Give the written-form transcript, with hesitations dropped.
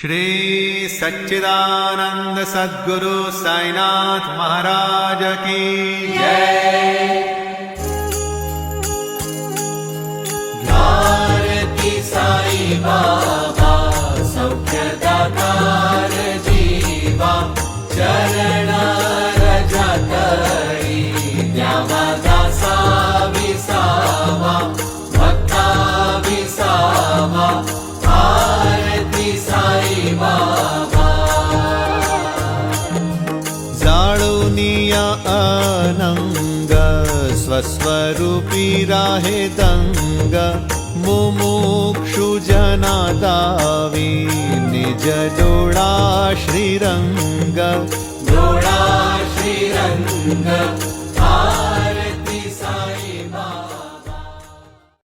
श्री सच्चिदानंद सद्गुरु साईनाथ महाराज की जय। भारती साई बाबा सौख्यदातार जीवा चरण रजा तळी द्यावा दासा विसावा भक्ता विसावा भारती साई बाबा। जाळुनिया अनंग स्वस्वरूपी राहे दंग मुमुक्षु जना दावी निज डोळा श्रीरंग डोळा श्रीरंग